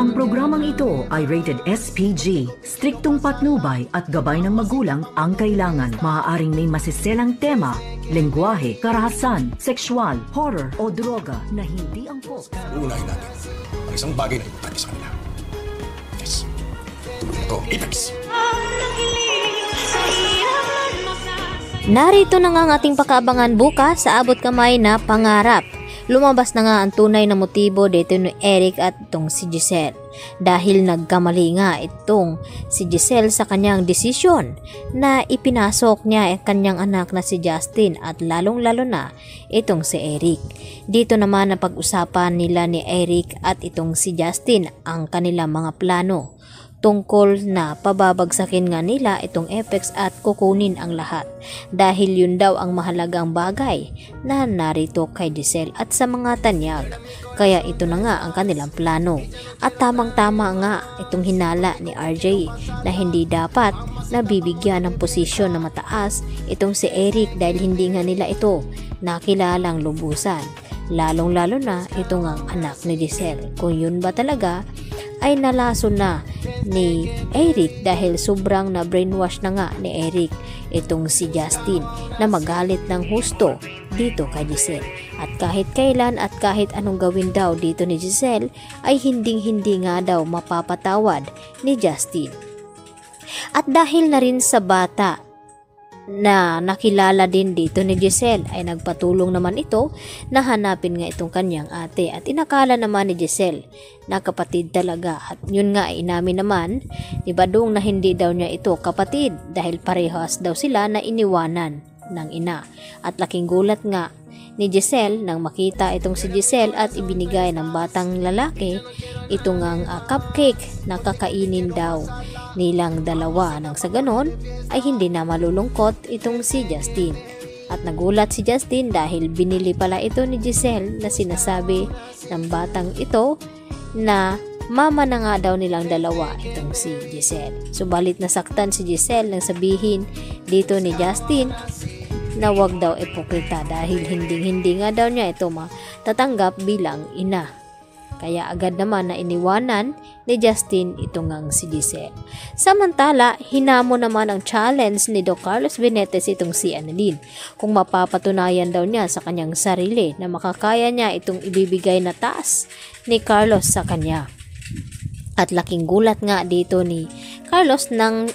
Ang programang ito ay rated SPG. Striktong patnubay at gabay ng magulang ang kailangan. Maaaring may masiselang tema, lengguwahe, karahasan, sexual, horror o droga na hindi angkop. Uunahin natin ang isang bagay na importante sa kanila. Yes. Ito, Apex. Narito na nga ang ating pakaabangan bukas sa abot kamay na pangarap. Lumabas na nga ang tunay na motibo dito ni Eric at itong si Giselle. Dahil nagkamali nga itong si Giselle sa kanyang desisyon na ipinasok niya ang kanyang anak na si Justin at lalong-lalo na itong si Eric. Dito naman na pag-usapan nila ni Eric at itong si Justin ang kanilang mga plano tungkol na pababagsakin nga nila itong Apex at kukunin ang lahat dahil yun daw ang mahalagang bagay na narito kay Giselle at sa mga tanyag. Kaya ito na nga ang kanilang plano at tamang-tama nga itong hinala ni RJ na hindi dapat nabibigyan ng posisyon na mataas itong si Eric dahil hindi nga nila ito nakilalang lubusan, lalong-lalo na itong ang anak ni Giselle. Kung yun ba talaga ay nalaso na ni Eric dahil sobrang na brainwash na nga ni Eric itong si Justin na magalit ng husto dito kay Giselle. At kahit kailan at kahit anong gawin daw dito ni Giselle ay hindi nga daw mapapatawad ni Justin. At dahil na rin sa bata na nakilala din dito ni Giselle ay nagpatulong naman ito na hanapin nga itong kanyang ate at inakala naman ni Giselle na kapatid talaga at yun nga ay inamin naman ni Badong na hindi daw niya ito kapatid dahil parehas daw sila na iniwanan ng ina at laking gulat nga ni Giselle nang makita itong si Giselle at ibinigay ng batang lalaki itong ang cupcake na kakainin daw nilang dalawa nang sa ganon ay hindi na malulungkot itong si Justin. At nagulat si Justin dahil binili pala ito ni Giselle na sinasabi ng batang ito na mama na nga daw nilang dalawa itong si Giselle. Subalit nasaktan si Giselle nang sabihin dito ni Justin na wag daw ipokrita dahil hindi nga daw niya ito matatanggap bilang ina. Kaya agad naman na iniwanan ni Justin itong si Giselle. Samantala, hinamo naman ang challenge ni Doc Carlos Benitez itong si Annalyn kung mapapatunayan daw niya sa kanyang sarili na makakaya niya itong ibibigay na task ni Carlos sa kanya. At laking gulat nga dito ni Carlos nang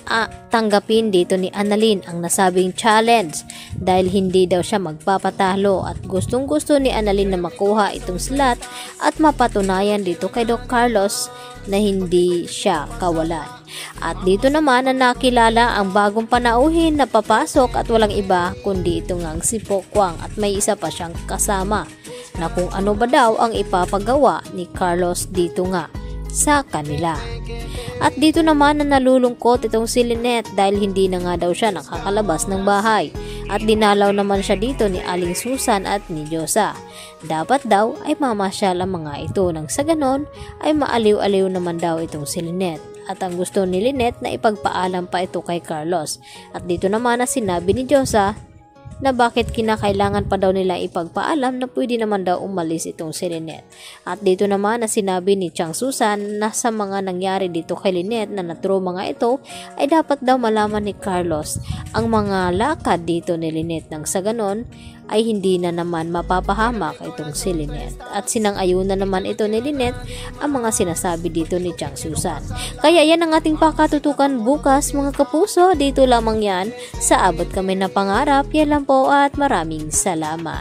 tanggapin dito ni Annalyn ang nasabing challenge dahil hindi daw siya magpapatalo at gustong-gusto ni Annalyn na makuha itong slot at mapatunayan dito kay Doc Carlos na hindi siya kawalan. At dito naman na nakilala ang bagong panauhin na papasok at walang iba kundi ito ngang si Pokwang at may isa pa siyang kasama na kung ano ba daw ang ipapagawa ni Carlos dito nga sa kanila. At dito naman na nalulungkot itong si Lynette dahil hindi na nga daw siya nakakalabas ng bahay at dinalaw naman siya dito ni Aling Susan at ni Diyosa. Dapat daw ay mamasyal ang mga ito nang sa ganon ay maaliw-aliw naman daw itong si Lynette. At ang gusto ni Lynette na ipagpaalam pa ito kay Carlos. At dito naman na sinabi ni Diyosa na bakit kinakailangan pa daw nila ipagpaalam na pwede naman daw umalis itong si Lynette. At dito naman na sinabi ni Chang Susan na sa mga nangyari dito kay Lynette na natroma nga ito ay dapat daw malaman ni Carlos ang mga lakad dito ni Lynette nang sa ganon ay hindi na naman mapapahamak itong si Lynette. At sinang-ayuna naman ito ni Lynette ang mga sinasabi dito ni Chang Susan. Kaya yan ang ating pakatutukan bukas mga kapuso. Dito lamang yan sa Abot Kami na Pangarap. Yan lang po at maraming salamat.